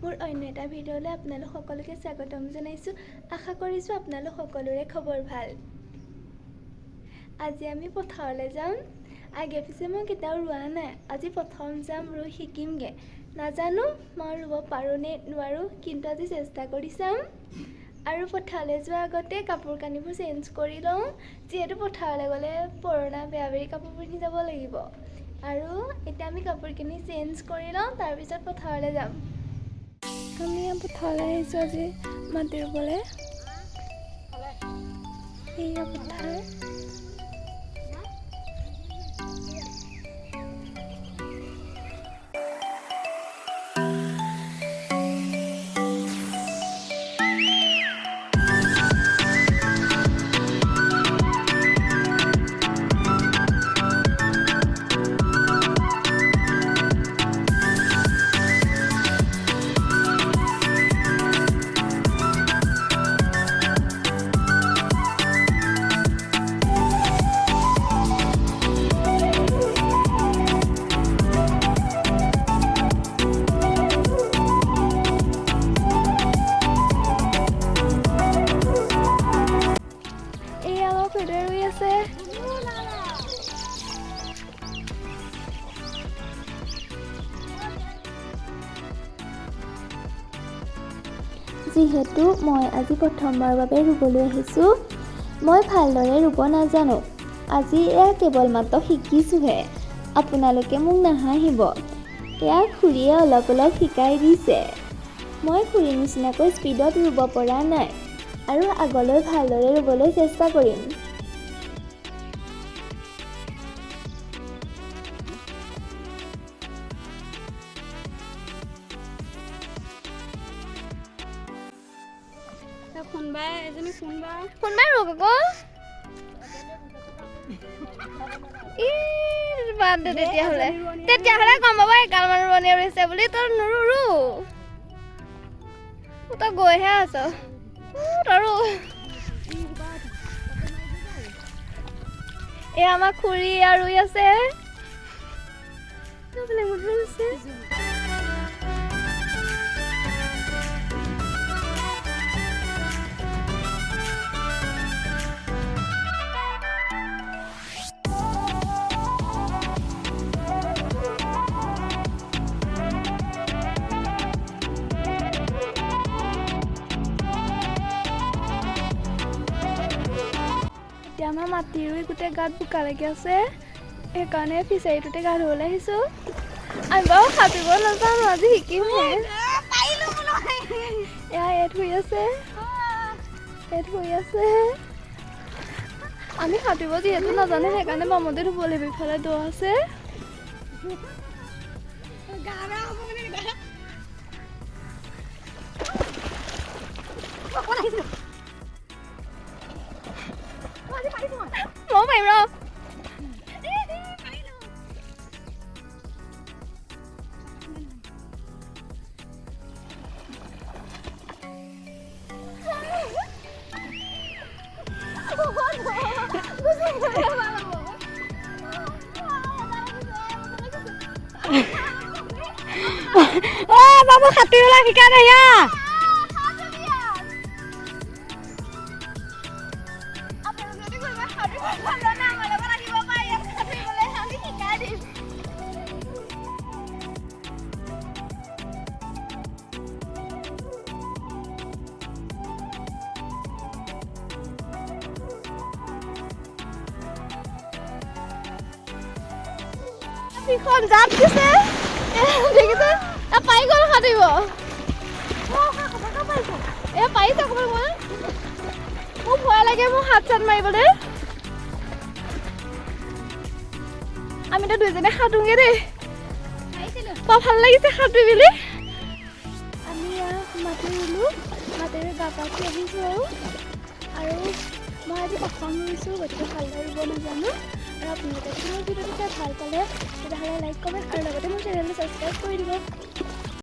মোৰ অন্য এটা ভিডিঅ'লৈ আপোনালোক সকলোকে স্বাগতম জনাইছোঁ। আশা কৰিছোঁ আপোনালোক সকলোৰে খবৰ ভাল। আজি আমি পথাৰলৈ যাম। আগে পিছে মই কেতিয়াও ৰোৱা নাই। আজি প্ৰথম যাম, ৰুই শিকিমগৈ। নাজানো মই ৰুব পাৰোঁ নে নোৱাৰোঁ, কিন্তু আজি চেষ্টা কৰি চাম। আৰু পথাৰলৈ যোৱাৰ আগতে কাপোৰ কানিবোৰ চেঞ্জ কৰি লওঁ, যিহেতু পথাৰলৈ গ'লে পুৰণা বেয়া বেৰি কাপোৰ পিন্ধি যাব লাগিব। আৰু এতিয়া আমি কাপোৰখিনি চেঞ্জ কৰি লওঁ, তাৰপিছত পথাৰলৈ যাম। আমি পথাৰলৈ আহিছোঁ আজি মাটি ৰুবলৈ। এইয়া পথাৰ। যিহেতু মই আজি প্ৰথমবাৰৰ বাবে ৰুবলৈ আহিছোঁ, মই ভালদৰে ৰুব নাজানো। আজি এয়া কেৱল মাত্ৰ শিকিছোঁহে। আপোনালোকে মোক নাহাঁহিব। এয়া খুৰীয়ে অলপ অলপ শিকাই দিছে। মই খুৰীৰ নিচিনাকৈ স্পীডত ৰুব পৰা নাই, আৰু আগলৈ ভালদৰে ৰুবলৈ চেষ্টা কৰিম। কোনবাই ৰোগ আকৌ বাদ দে। তেতিয়াহ'লে গম পাব একাল মান ৰোৱনী ৰৈছে বুলি। তই নুৰু, তই গৈহে আছ। তৰু এই আমাৰ খুৰী আৰু ৰুই আছে। আমাৰ মাটি ৰুই গোটেই গাত বোকা লাগি আছে, সেইকাৰণে ফিচাৰীটোতে গা ধুবলৈ আহিছোঁ। আমি বাৰু সাঁতুৰিব নাজানো, আজি শিকিমহে। এয়া এড হৈ আছে। আমি সাঁতুৰিব যিহেতু নাজানো, সেইকাৰণে বামতে ধুব লাগিব। ইফালে দ আছে। মই পাৰিম ৰ। বাবু সাঁতুৰিবলৈ শিকা নাই ইয়া। এখন জাপ দিছে, দেখিছে পাই গ'ল সাঁতুৰিব। এ পাৰিছে অকণমান। মোৰ ভয় লাগে, মোৰ হাত চাত মাৰিবলৈ। আমিতো দুইজনে সাঁতোৰোগে দেই। ভাল লাগিছে সাঁতুৰি মেলি। আমি মাটি ৰুলোঁ, মাটিৰে গা পা ধুই আহিছোঁ। আৰু মই আজি প্ৰথম ৰুইছোঁ, গতিকে ভালদৰে ৰুব নাজানো। আৰু আপোনালোকে মোৰ ভিডিঅ'টো চাই ভাল পালে তেতিয়াহ'লে লাইক, কমেণ্ট আৰু লগতে মোৰ চেনেলটো ছাবস্ক্ৰাইব কৰি দিব।